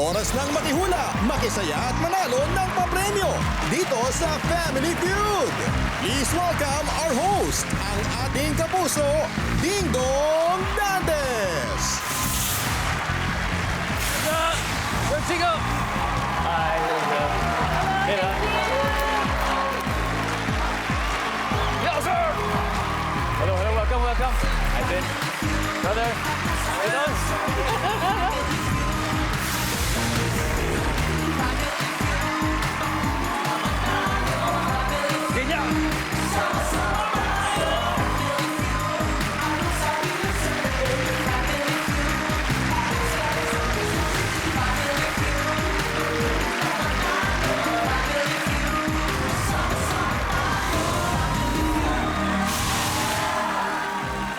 Oras ng makihula, makisaya at manalo ng papremyo dito sa Family Feud. Please welcome our host, ang ating kapuso, Ding Dong Dantes. Where'd she go? Hi, Hello. Yo, sir! Hello, welcome. Hi, Ben. Brother. Hey, Ganyan!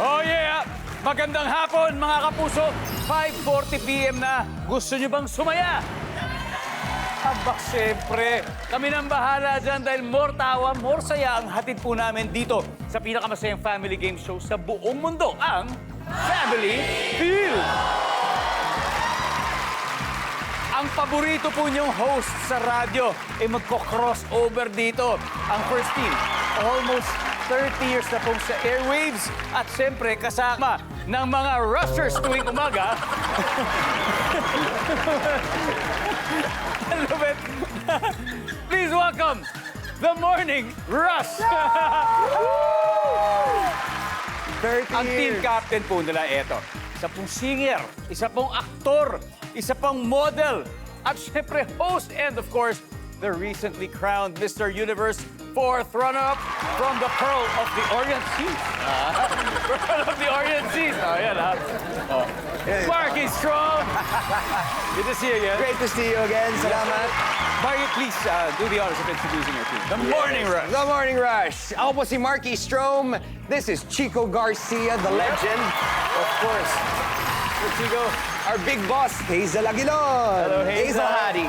Oh yeah! Magandang hapon mga kapuso! 5:40 PM na. Gusto nyo bang sumaya? Aba, siyempre. Kami nang bahala dyan dahil more tawa, more saya ang hatid po namin dito sa pinakamasayang family game show sa buong mundo, ang Family Feud. Ang paborito po niyong host sa radyo ay magko-crossover dito. Ang first team, almost 30 years na pong sa airwaves at siyempre kasama ng mga rushers tuwing umaga. Love it. Please welcome the Morning Rush. 30 Ang team years. captain po nila ito. Isa pong singer, isa pong aktor, isa pong model, at syempre host and of course, the recently crowned Mr. Universe 4th runner-up from the Pearl of the Orient Seas. Pearl of the Orient Seas. Oh, yan ha. Oh. Marky Strong. Good to see you again. Great to see you again. Salamat. Marky, please do the honors of introducing your team. The Morning Rush. The Morning Rush. Ako po si Marky Strom. This is Chico Garcia, the legend. Of course, Chico. our big boss, Hazel Aguilon. Hello, Hazel. Hadi.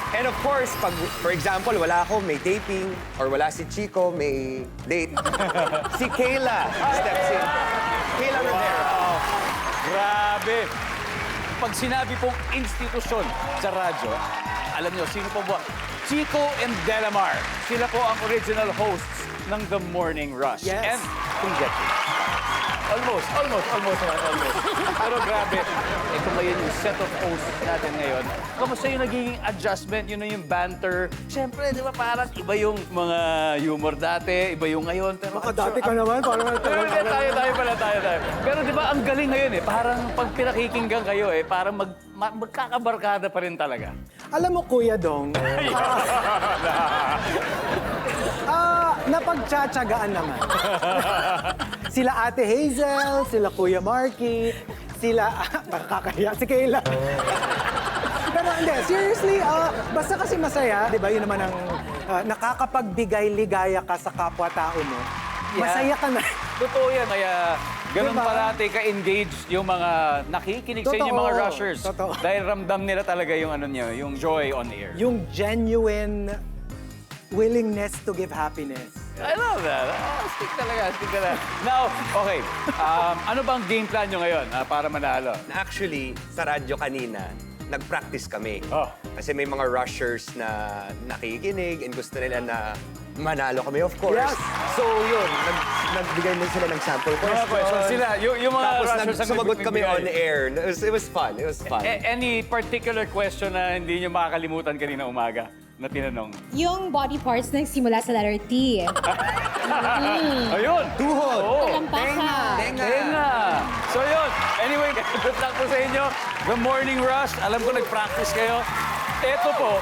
And of course, pag, for example, wala ako, may taping, or wala si Chico, may date. Si Kayla steps in. Kayla Rivera. Grabe! Pag sinabi pong institusyon sa radyo, alam niyo, sino po ba? Chico and Delamar. Sila po ang original hosts ng The Morning Rush. Yes. And congratulations. Almost. Pero grabe, ito ngayon yung set of hosts natin ngayon. Kamusta yung nagiging adjustment, yun na yung banter? Siyempre, di ba parang iba yung mga humor dati, iba yung ngayon. Pero Baka dati ka naman, parang Pero hindi, tayo. Pero di ba, ang galing ngayon eh. Parang pag pinakikinggan kayo eh, parang magkakabarkada pa rin talaga. Alam mo, Kuya Dong, napagtsatsagaan naman. Sila Ate Hazel, sila Kuya Marky, sila, nakakaya, si Kayla. Pero hindi, seriously, basta kasi masaya, di ba, yun naman ang nakakapagbigay ligaya ka sa kapwa-tao mo. Masaya ka na. Totoo yan. Kaya ganun Diba? parati ka-engaged yung mga nakikinig sa inyo, Totoo. mga rushers. Totoo. Dahil ramdam nila talaga yung ano niyo, yung joy on air. Yung genuine willingness to give happiness. I love that. Stick talaga. Now, okay. Ano bang game plan nyo ngayon para manalo? Actually, sa radyo kanina, nag-practice kami. Oh. Kasi may mga rushers na nakikinig and gusto nila na manalo kami, of course. Yes. So yun, nagbigay din sila ng sample questions. questions sila. Yung mga Tapos rushers ang sumagot kami nagbibigay. on air. It was fun. Any particular question na hindi nyo makakalimutan kanina umaga na tinanong? Yung body parts na nagsimula sa letter T. Ayun! Tuhod. Oo. Talampakan. Tenga. So yun. Anyway, good luck po sa inyo. The Morning Rush. Alam ko nag-practice kayo. Ito po,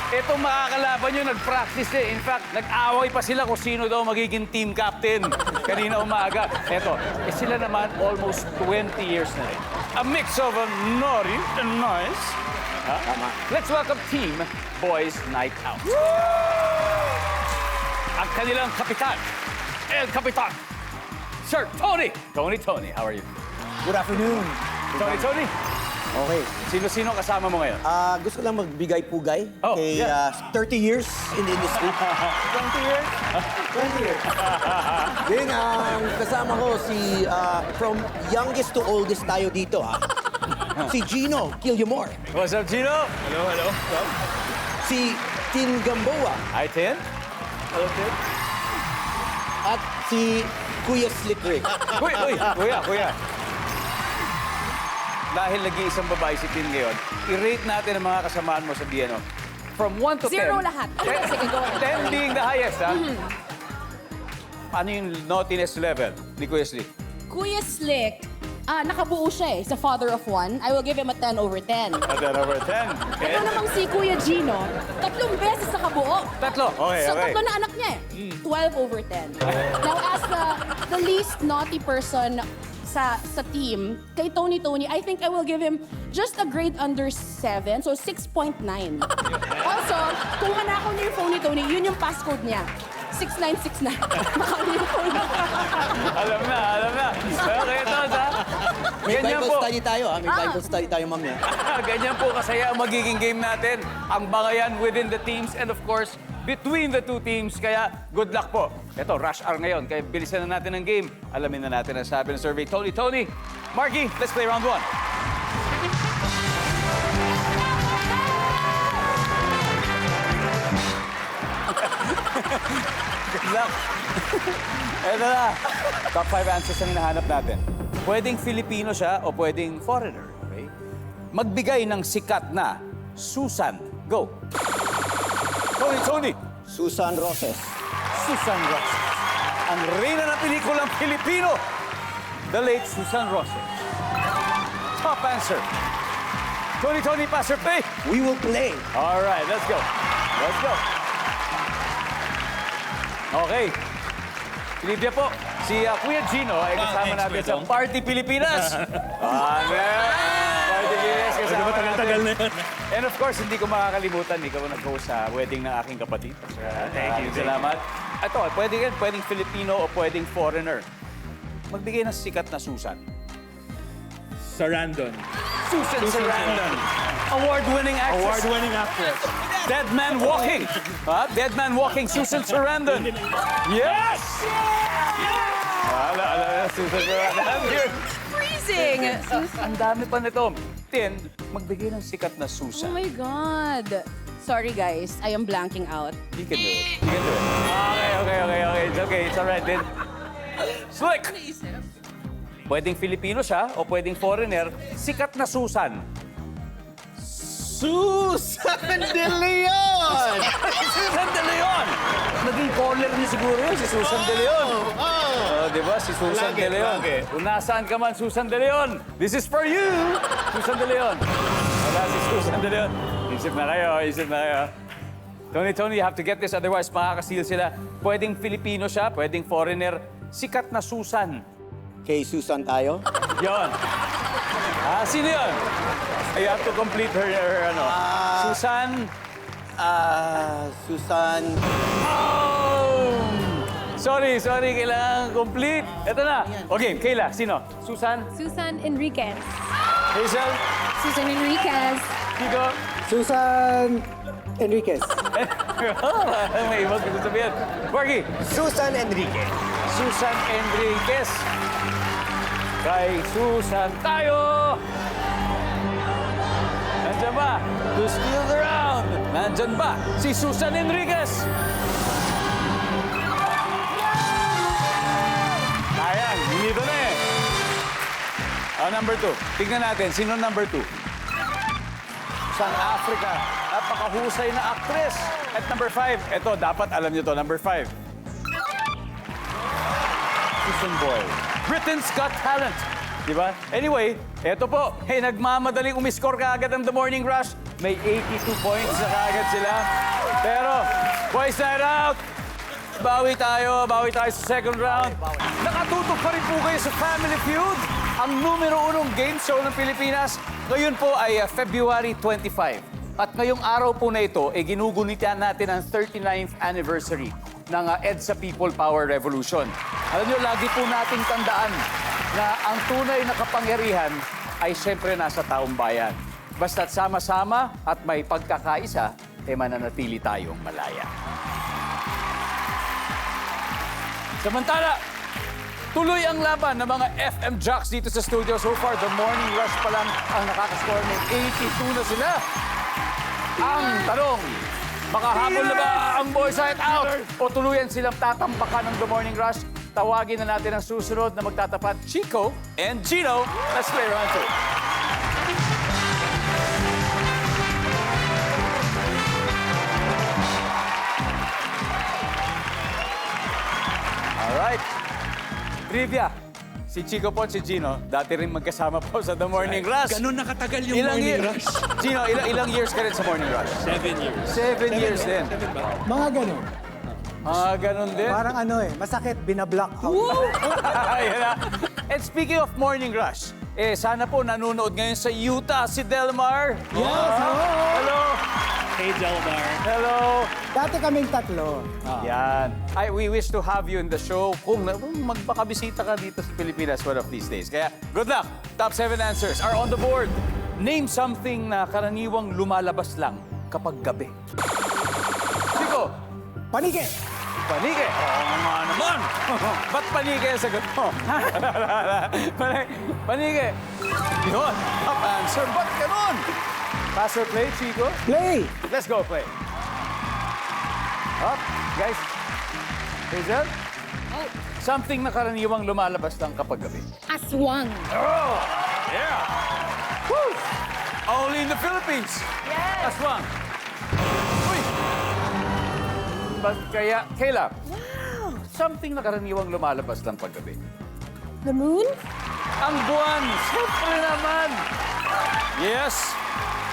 itong makakalaban nyo, nag-practice eh. In fact, nag-away pa sila kung sino daw magiging team captain kanina umaga. Ito, sila naman almost 20 years na rin. A mix of a naughty and nice. Let's welcome Team Boys Night Out. Ang kanilang kapitan, El Capitan, Sir Tony. Tony, how are you? Good afternoon. Tony, Okay. sino-sino kasama mo ngayon? Gusto lang magbigay-pugay Oh, kay yeah. 30 years in the industry. 20 years? 20 years. Then, kasama ko si from youngest to oldest tayo dito, ha? Si Gino Killiamore. What's up, Gino? Si Tin Gamboa. Hi, Tin. At si Kuya Slick Rick. Kuya. Dahil nag-iisang babae si Tin ngayon, i-rate natin ang mga kasamaan mo sa BNO. From 1 to 10. Zero lahat. Okay, sige, go ahead. 10 being the highest, ha? Ano yung naughtiness level ni Kuya Slick? Kuya Slick, nakabuo siya eh, sa father of one. I will give him a 10 over 10. A 10 over 10. Okay. Ito namang si Kuya Gino, 3 beses nakabuo. Tatlo. Okay, So, okay. 3 na anak niya eh. 12 over 10. Now, as the least naughty person sa team, kay Tony, I think I will give him just a grade under 7, so 6.9. Also, kung hanakaw niyo yung phone ni Tony, yun yung passcode niya. 6969. Baka yung phone niya. Alam na. Okay, ito, ha? May Ganyan Bible po. study tayo, ha? May Bible study tayo, ma'am. eh. Ganyan po kasaya ang magiging game natin. Ang bangayan within the teams and of course, between the two teams. Kaya good luck po. Ito, rush hour ngayon. Kaya bilisan na natin ang game. Alamin na natin ang sabi ng survey. Tony, Marky, let's play round 1. Good luck. Ito na. Top 5 answers ang hinahanap natin. Pwedeng Filipino siya o pwedeng foreigner. Okay? Magbigay ng sikat na Susan. Go. Tony. Susan Roses. Susan Roses. Ang reyna ng pelikulang Pilipino. The late Susan Roses. Top answer. Tony, pass or play? We will play. All right, let's go. Okay. Silvia po, si Kuya Gino ay kasama natin sa Party Pilipinas. Party Pilipinas kasama natin. And of course, hindi ko makakalimutan, ikaw ang nag-host sa wedding ng aking kapatid. Thank you. Salamat. Ito, pwedeng Filipino o pwedeng foreigner. Magbigay ng sikat na Susan. Sarandon. Susan Sarandon. Award-winning actress. Award-winning actress. Dead Man Walking. Dead Man Walking, Susan Sarandon. Yes! Ala, Susan Sarandon. Freezing! Ang dami pa nito. Tin, magbigay ng sikat na Oh Susan. my God. Sorry guys, I am blanking out. You can do it. Okay. It's okay. It's alright, Tin. Slick! Pwedeng Filipino siya o pwedeng foreigner, sikat na Susan. Susan De Leon! Susan De Leon! Naging caller niya siguro yun, si Susan De Leon. Di ba? Si Susan De Leon. Kung nasaan ka man, Susan De Leon, this is for you, Susan De Leon. Wala si Susan De Leon. Isip na kayo. Tony, you have to get this, otherwise makakasil sila. Pwedeng Filipino siya, pwedeng foreigner, sikat na Susan. Kay Susan tayo. Yon. Sino yun? You have to complete her Susan. Susan... Oh! Sorry, kailangan complete. Ito na. Okay, Kayla, sino? Susan? Susan Enriquez. Hazel? Susan Enriquez. Kiko? Susan Enriquez. May ibang gusto sabihin. Marky? Susan Enrique. Susan Enriquez. Kay Susan tayo! Nandyan ba? To steal the round. Nandyan ba? Si Susan Enriquez. Sayang, hindi doon eh. Number 2. Tingnan natin, sino number 2? San Africa. Napakahusay na actress. At number 5, ito, dapat alam niyo to, number 5. Susan Boyle. Britain's Got Talent. Diba? Anyway, eto po. Hey, nagmamadaling umiscore kaagad ang The Morning Rush. May 82 points na kaagad sila. Pero, boys night out. Bawi tayo sa second round. Nakatutok pa rin po kayo sa Family Feud, ang numero 1 game show ng Pilipinas. Ngayon po ay February 25. At ngayong araw po na ito, ginugunitan natin ang 39th anniversary ng EDSA People Power Revolution. Alam nyo, lagi po nating tandaan na ang tunay na kapangyarihan ay siyempre nasa taong bayan. Basta't sama-sama at may pagkakaisa, mananatili tayong malaya. Samantala, Tuloy ang laban ng mga FM Jocks dito sa studio. So far, the morning rush pa lang ang nakakascore ng 82 na sila. Ang tanong, makahabol na ba ang Boys Night Out? O tuluyan silang tatampakan ng the morning rush? Tawagin na natin ang susunod na magtatapat, Chico and Gino. Let's play round 2. Alright. Trivia. Si Chico po at si Gino, dati rin magkasama po sa The Morning Rush. Ganun nakatagal yung morning rush. Gino, ilang years ka rin sa Morning Rush? 7 years. 7 years din. Mga ganun. Ganun din. Parang ano masakit, binablock out. Ayan na. And speaking of Morning Rush, sana po nanonood ngayon sa Utah si Delmar. Yes, Hello. Hey, Delmar. Hello. Dati kaming tatlo. Yan. We wish to have you in the show kung magpakabisita ka dito sa Pilipinas one of these days. Kaya, good luck. Top 7 answers are on the board. Name something na karaniwang lumalabas lang kapag gabi. Chico, Panike! panike. Oo nga naman. Ba't panike ang sagot mo? Panike. Yun. Top answer. Ba't ganun? Pass or play, Chico? Play! Let's go play. Up, guys. Hazel? Something na karaniwang lumalabas lang kapag gabi. Aswang. Oh! Yeah! Woo! Only in the Philippines. Yes. Aswang. Uy! Ba't kaya, Kayla? Wow. Something na karaniwang lumalabas lang paggabi. The moon? Ang buwan! Siyempre naman! Yes!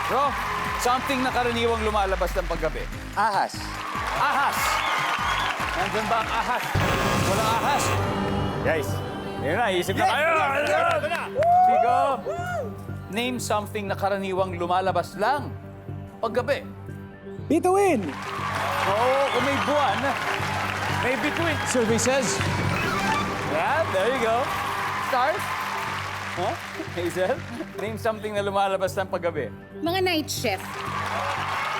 Bro, something na karaniwang lumalabas ng paggabi. Ahas. Ahas! Nandun ba ang ahas? Walang ahas? Guys, yun na, isip na kayo! Chico, name something na karaniwang lumalabas lang paggabi. Bituin! Oo, kung may buwan, may bituin. Services. Yeah, there you go. Stars? Huh? Hazel? Name something na lumalabas ng paggabi. Mga night shift.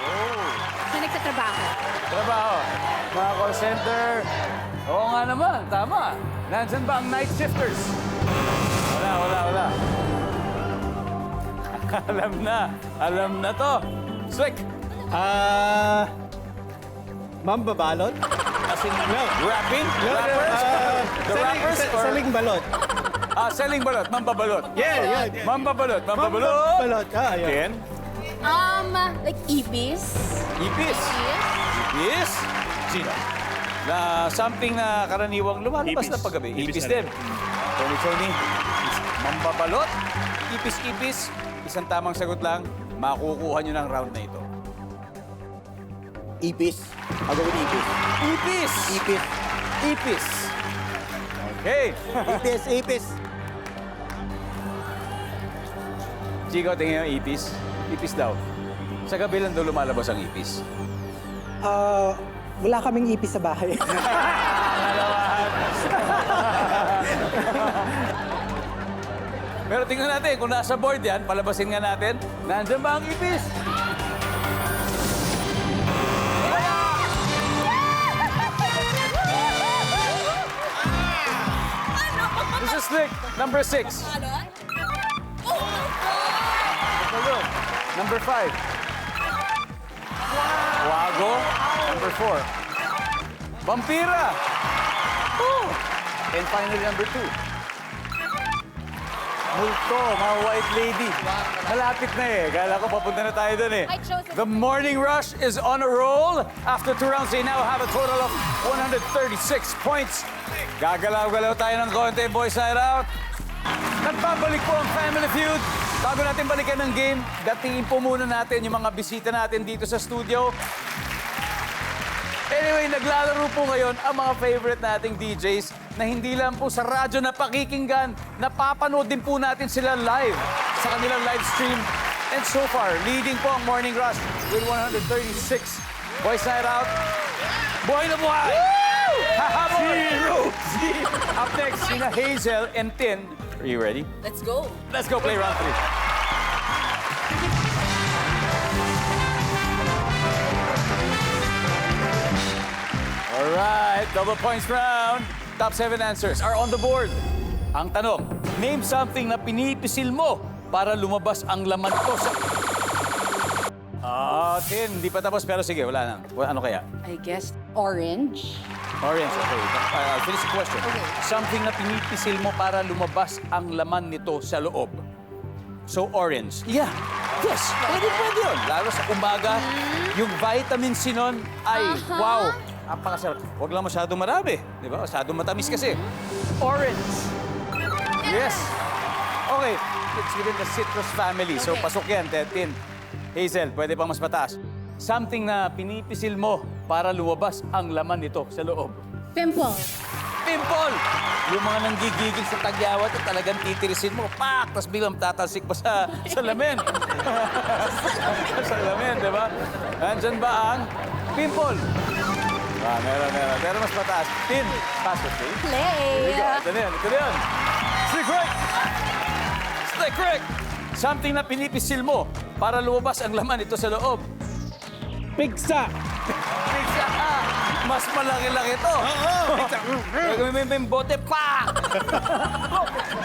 Oh. Na nagtatrabaho. Trabaho. Mga call center. Oo nga naman, tama. Nandyan ba ang night shifters? Wala. Alam na to. Slick. Mambabalot? As in, rapping? Rappers? The rappers? or- Saling balot. Selling balot. Mambabalot. Yeah. Mambabalot. Mambabalot. Ken? Like ipis. Ipis. Ipis? Sino? Na something na karaniwang lumalabas Ipis. na paggabi. Ipis Ipis na din. Tony. Mambabalot. Ipis. Isang tamang sagot lang. Makukuha nyo ng round na ito. Ipis. Agawin ipis. Ipis! Ipis. Ipis. Okay. Ipis. Chico, tingin yung ipis. Ipis daw. Sa gabi lang daw lumalabas ang ipis. Wala kaming ipis sa bahay. Pero tingnan natin, kung nasa board yan, palabasin nga natin. Nandyan ba ang ipis? This is Slick, number 6. Number 5. Wago, number 4. Vampira. Oh. And finally, number 2. Multo, mga white lady. Malapit na eh. Kala ko papunta na tayo dun eh. I chose it. The Morning Rush is on a roll. After 2 rounds, they now have a total of 136 points. Gagalaw-galaw tayo ng konti, Boys Night Out. Nagbabalik po ang Family Feud. Bago natin balikan ng game, datingin po muna natin yung mga bisita natin dito sa studio. Anyway, naglalaro po ngayon ang mga favorite nating DJs na hindi lang po sa radyo na pakikinggan, napapanood din po natin sila live sa kanilang live stream. And so far, leading po ang Morning Rush with 136. Boys Night Out, buhay na buhay! Zero! Up next, sina Hazel and Tin. Are you ready? Let's go. Let's go play round 3. All right, double points round. Top 7 answers are on the board. Ang tanong, name something na pinipisil mo para lumabas ang laman ko sa... Tin, hindi pa tapos pero sige, wala na. Ano kaya? I guess orange. Orange, okay. I'll finish the question. Okay. Something na pinipisil mo para lumabas ang laman nito sa loob. So, orange. Yeah. Yes. Pwede yun. Lalo sa umaga, yung vitamin C nun ay, wow, napakasarap. Huwag lang masyadong marami. Di ba? Masyadong matamis kasi. Orange. Yes. Okay. It's within the citrus family. So, Okay. pasok yan, Tin. Hazel, pwede pang mas mataas. Something na pinipisil mo para lumabas ang laman nito sa loob. Pimple. Pimple! Yung mga nanggigigil sa tagyawat at talagang titirisin mo, pak! Tapos biglang tatalsik pa sa lamin. sa lamin, di ba? Nandyan ba ang pimple? Meron. Pero mas mataas. Tin, pass it, please. Play. Ito na yan. Stick right! Stick right! Something na pinipisil mo para lumabas ang laman ito sa loob. Pigsa. Pizza! Mas malaki-laki ito. May bote pa!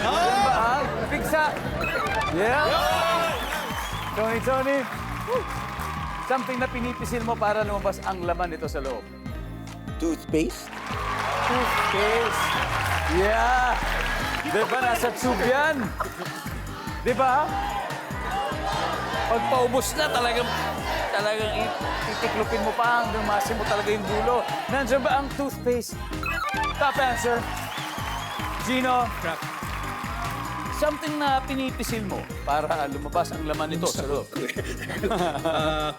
Yan ba, ha? Pizza! Yeah! Tony. Something na pinipisil mo para lumabas ang laman nito sa loob. Toothpaste. Toothpaste. Yeah! Di ba nasa tube yan? Di ba? Pag paubos na, talagang titiklopin mo pa hanggang masin mo talaga yung dulo. Nandiyan ba ang toothpaste? Top answer. Gino. Something na pinipisil mo para lumabas ang laman nito sa loob.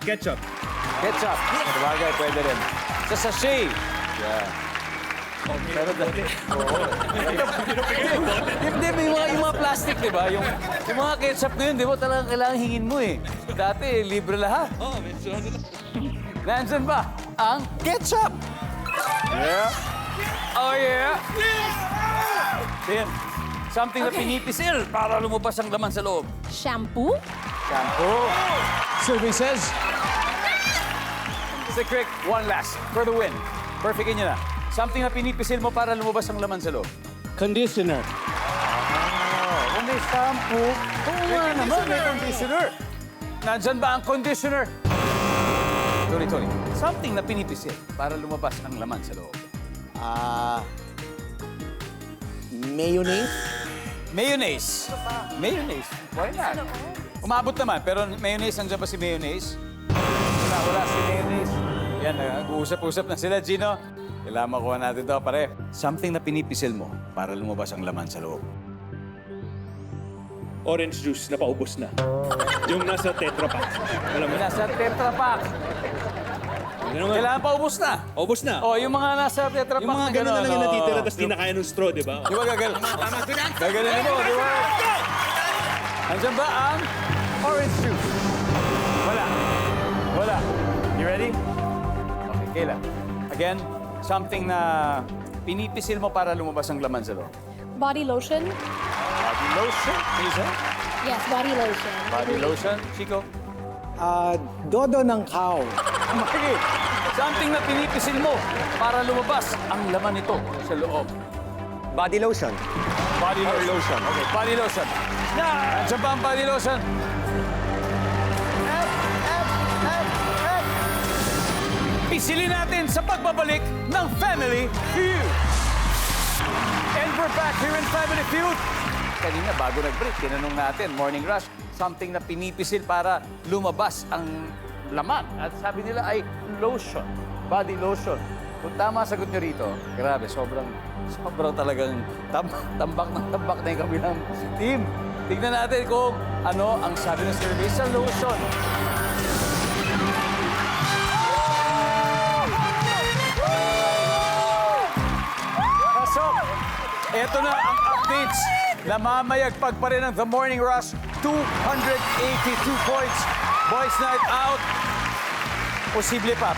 Ketchup. Ketchup. Sa bagay, pwede rin. Sa sachet. Yeah. Pero dati. Oo. Hindi, may yung mga plastic, di ba? Yung mga ketchup na yun, di ba? Talagang kailangan hingin mo eh. Dati, libre lahat. Oo, medyo ano lang. Nandyan ba ang ketchup? Yeah. Oh, yeah. Then, something na pinipisil para lumabas ang laman sa loob. Shampoo. Shampoo. Survey says... Secret, one last for the win. Perfectin nyo na. Something na pinipisil mo para lumabas ang laman sa loob. Conditioner. Kung may shampoo, oo nga naman, may conditioner. Nandyan ba ang conditioner? Tony. Something na pinipisil para lumabas ang laman sa loob. Mayonnaise. Mayonnaise. Why not? Umabot naman, pero mayonnaise, nandiyan ba si mayonnaise? Wala si mayonnaise. Yan, nag-uusap-usap na sila, Gino. Kailangan makuha natin to, pare. Something na pinipisil mo para lumabas ang laman sa loob. Orange juice na paubos na. Yung nasa Tetra Pak. Alam mo? Nasa Tetra Pak. Ganun nga. Kailangan pa ubos na. Ubos na. Oh, yung mga nasa Tetra Pak Yung mga ganun na lang yung oh. natitira, tapos di na kaya ng straw, di ba? Di ba gagal? Gagalin mo, di ba? Andiyan ba ang orange juice? Wala. You ready? Okay, Kayla. Again, something na pinipisil mo para lumabas ang laman sa loob. Body lotion. Body lotion, Hazel. Yes, body lotion. Body lotion, Chico. Dodo ng cow. Mikey, something na pinipisil mo para lumabas ang laman nito sa loob. Body lotion. Body lotion. Okay, body lotion. Nandiyan ba ang body lotion? Pisilin natin sa pagbabalik ng Family Feud. And we're back here in Family Feud. Kanina, bago nag-break, tinanong natin, Morning Rush, something na pinipisil para lumabas ang laman. At sabi nila ay lotion, body lotion. Kung tama sagot nyo rito, grabe, sobrang talagang tambak na yung kabilang team. Tignan natin kung ano ang sabi ng survey sa lotion. Pasok! Ito na ang updates na mamayagpag pa rin ng The Morning Rush. 282 points. Boys Night Out. Posible pa.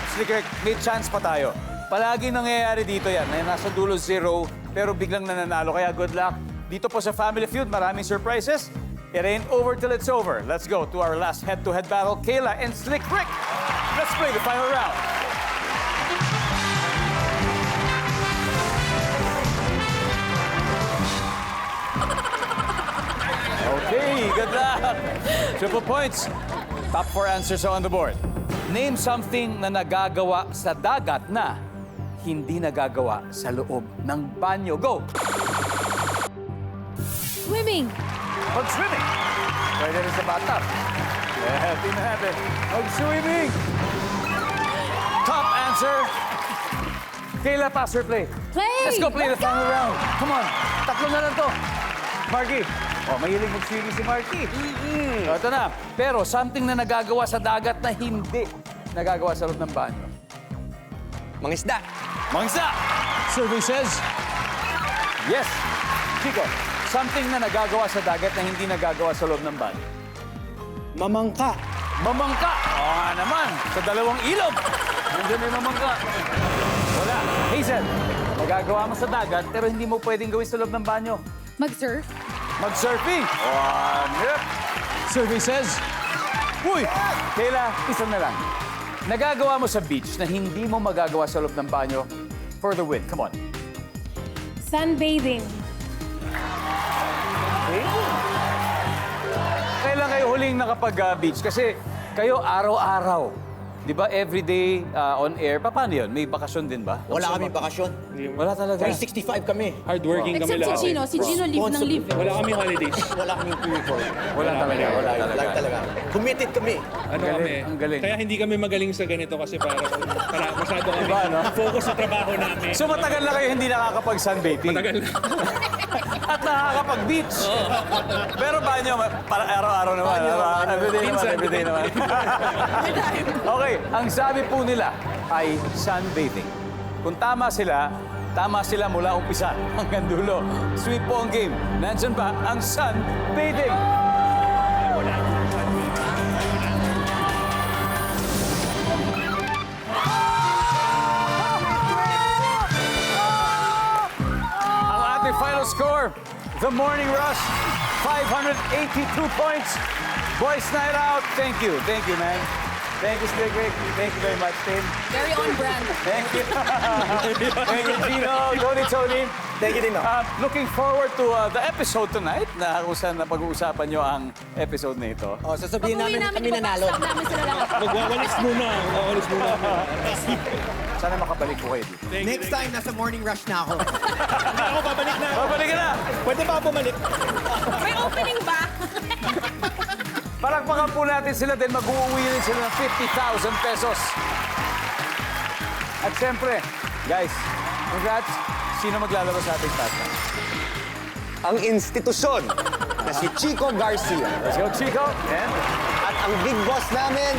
May chance pa tayo. Palagi nangyayari dito yan. Nasa dulo 0, pero biglang nananalo. Kaya good luck. Dito po sa Family Feud, maraming surprises. It ain't over till it's over. Let's go to our last head-to-head battle. Kayla and Slick Rick. Let's play the final round. Good luck. Triple points. Top 4 answers are on the board. Name something na nagagawa sa dagat na hindi nagagawa sa loob ng banyo. Go! Swimming. Mag-swimming. Pwede rin sa bathtub. Yeah, tingnan natin. Mag-swimming. Top answer. Kayla, pass or play? Play! Let's go play the final round. Come on. Tatlo na lang to. Marky. Oh, mahilig mag-swimming si Marky. Ito na. Pero something na nagagawa sa dagat na hindi nagagawa sa loob ng banyo. Mangisda. Mangsa! Survey says, yes. Chico, something na nagagawa sa dagat na hindi nagagawa sa loob ng banyo. Mamangka. Mamangka! Oo nga naman, sa dalawang ilog. Nandiyan may mamangka. Wala. Hazel, nagagawa mo sa dagat pero hindi mo pwedeng gawin sa loob ng banyo. Mag-surf. Mag-surfing. Yep. Survey says, uy! Kayla, isa na lang. Nagagawa mo sa beach na hindi mo magagawa sa loob ng banyo for the win. Come on. Sunbathing. Kailan kayo huling nakapag-beach? Kasi kayo araw-araw. Di ba everyday on air? Paano yun? May bakasyon din ba? Wala kami bakasyon. Wala talaga. 365 kami. Hardworking kami Except lahat. si Gino. Si Gino live ng live. Wala kami holidays. Wala kaming pre-record. Wala talaga. Wala Wala talaga. talaga. Committed kami. Ano galing, kami? ang galing. Kaya hindi kami magaling sa ganito kasi para masyado kami Diba, no? focus sa trabaho namin. So matagal na kayo hindi nakakapag-sunbathing? Matagal na. At nakakapag-beach? Pero banyo, para araw-araw naman. Everyday naman. Okay, ang sabi po nila ay sunbathing. Kung tama sila mula umpisa hanggang dulo. Sweet po ang game. Nandyan ba ang sunbathing? Ang ating final score, The Morning Rush, 582 points. Boys Night Out, thank you, man. Thank you, Still Great. Thank you very much, Tim. Very on brand. Thank you. Thank you, Gino, Tony. Thank you, Dino. Looking forward to the episode tonight na kung saan napag-uusapan nyo ang episode na ito. Oh, sasabihin Pag-uwi namin kami nanalo. ipapack namin sila lang. Magwawalis muna. Magwawalis muna. Sana makabalik po kayo dito. Next time, nasa morning rush na ako. Ako, babalik na. Babalik ka na! Pwede ba bumalik? May opening ba? Palakpakan po natin sila din. Mag-uwi rin sila ng 50,000 pesos. At siyempre, guys, congrats. Sino maglalaro sa ating task? Ang institusyon na si Chico Garcia. Let's go, Chico. And At ang big boss namin,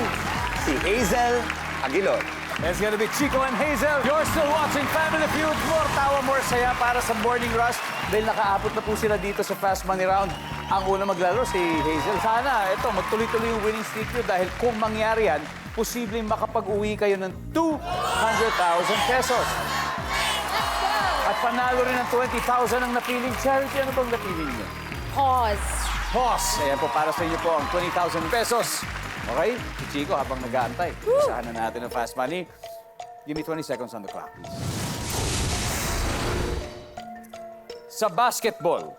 si Hazel Aguilon. it's gonna be Chico and Hazel. You're still watching Family Feud. More tawa, more saya para sa Morning Rush. Dahil nakaabot na po sila dito sa Fast Money Round. Ang una maglalaro si Hazel. Sana, ito, magtuloy-tuloy yung winning streak nyo dahil kung mangyari yan, posibleng makapag-uwi kayo ng 200,000 pesos. At panalo rin ng 20,000 ang napiling charity. Ano bang napiling nyo? Pause. Pause. Ayan po, para sa inyo po ang 20,000 pesos. Okay? Si Chico, habang nag-aantay, isahan na natin ang Fast Money. Give me 20 seconds on the clock, please. Sa basketball,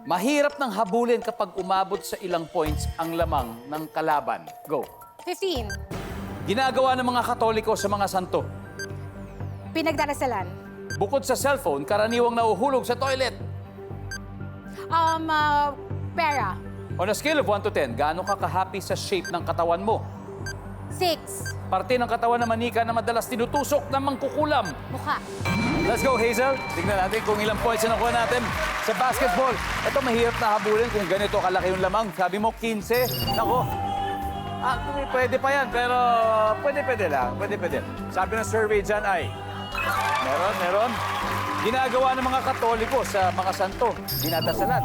mahirap nang habulin kapag umabot sa ilang points ang lamang ng kalaban. Go. 15. Ginagawa ng mga Katoliko sa mga santo. Pinagdarasalan. Bukod sa cellphone, karaniwang nahuhulog sa toilet. Pera. On a scale of 1 to 10, gaano ka ka-happy sa shape ng katawan mo? 6. Parte ng katawan na manika na madalas tinutusok ng mangkukulam. Mukha. Let's go, Hazel. Tignan natin kung ilang points na nakuha natin sa basketball. Ito, mahirap na habulin kung ganito kalaki yung lamang. Sabi mo, 15. Nako. Pwede pa yan, pero pwede lang. Pwede. Sabi ng survey dyan ay, meron. Ginagawa ng mga Katoliko sa mga santo. Dinadasalan.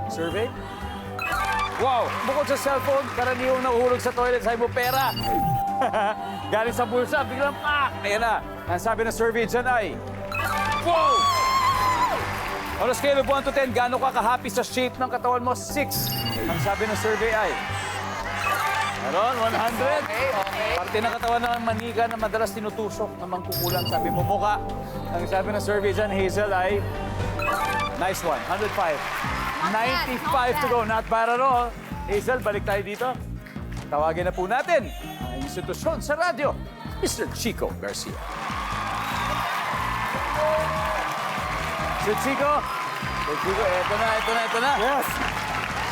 Survey? Wow! Bukod sa cellphone, karaniwang nahuhulog sa toilet, sabi mo, pera. Galing sa bulsa, biglang pak! Ayan na. Ang sabi ng survey dyan ay, wow! On a scale of 1 to 10, gaano ka ka-happy sa shape ng katawan mo? 6. Ang sabi ng survey ay, meron, 100. Parte ng katawan ng manika na madalas tinutusok na mangkukulang, sabi mo, mukha. Ang sabi ng survey dyan, Hazel, ay, nice one, 105. bad, 95 to go. Not bad at all. Hazel, balik tayo dito. Tawagin na po natin ang institusyon sa radyo, Mr. Chico Garcia. Sir Chico, eto na. Yes.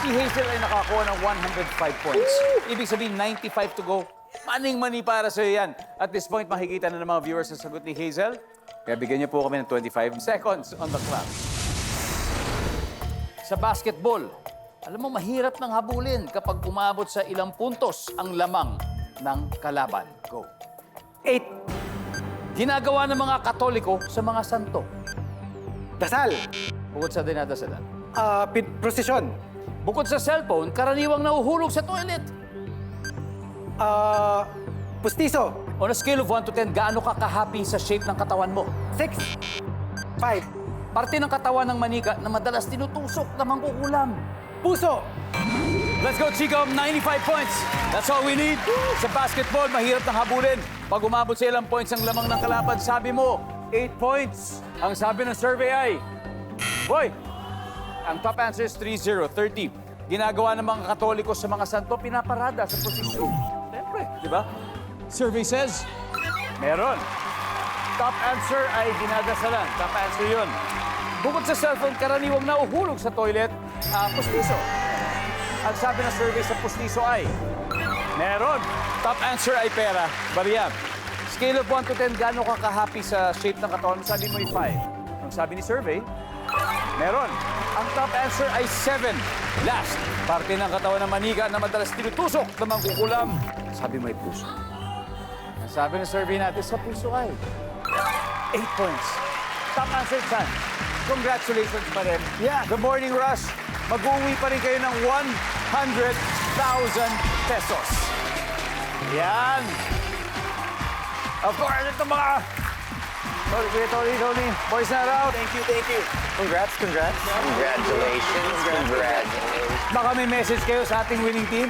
Si Hazel ay nakakuha ng 105 points. Ibig sabihin, 95 to go. Maning-mani para sa'yo yan. At this point, makikita na ng mga viewers ang sagot ni Hazel. Kaya bigyan niyo po kami ng 25 seconds on the clock. Sa basketball, alam mo, mahirap nang habulin kapag umabot sa ilang puntos ang lamang ng kalaban. Go. 8. Ginagawa ng mga Katoliko sa mga santo. Dasal. Bukod sa dinadasalan. Prosesyon. Bukod sa cellphone, karaniwang nahuhulog sa toilet. Pustiso. On a scale of 1 to 10, gaano ka ka-happy sa shape ng katawan mo? 6. 5. Parte ng katawan ng manika na madalas tinutusok na mangkukulam. Puso. Let's go, Chico. 95 points. That's all we need. Sa basketball, mahirap nang habulin. Pag umabot sa ilang points ang lamang ng kalaban, sabi mo, 8 points. Ang sabi ng survey ay, boy, ang top answer is 3-0, 30. Ginagawa ng mga Katoliko sa mga santo, pinaparada sa posisyon. Siyempre, di ba? Survey says, meron. Top answer ay dinadasalan. Top answer yun. Bukod sa cellphone, karaniwang nauhulog sa toilet, pustiso. Ang sabi ng survey sa pustiso ay, meron. Top answer ay pera. Barya. Scale of 1 to 10, gaano ka ka-happy sa shape ng katawan? Sabi mo ay 5. Ang sabi ni survey, meron. Ang top answer ay 7. Last, parte ng katawan ng manika na madalas tinutusok na mangkukulam. Sabi mo ay puso. Ang sabi ng survey natin sa puso ay 8 points. Top answer, Chan. Congratulations pa rin. Yeah. The Morning Rush, mag-uwi pa rin kayo ng 100,000 pesos. Yan. Of course, ito mga... Tony, boys na raw. Thank you. Congrats. Congratulations. Baka may message kayo sa ating winning team.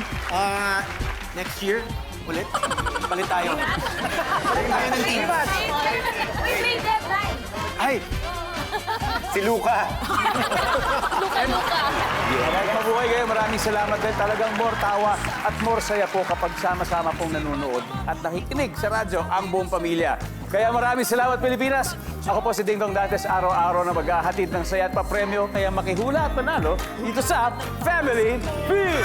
Next year, ulit. Palit tayo. Palit tayo ng team. May deadline. Ay. Si Luca. Mabuhay kayo. Maraming salamat din. Talagang more tawa at more saya po kapag sama-sama pong nanonood at nakikinig sa radyo ang buong pamilya. Kaya maraming salamat, Pilipinas. Ako po si Ding Dong Dantes, araw-araw na maghahatid ng saya at papremyo. Kaya makihula at manalo dito sa Family Feud.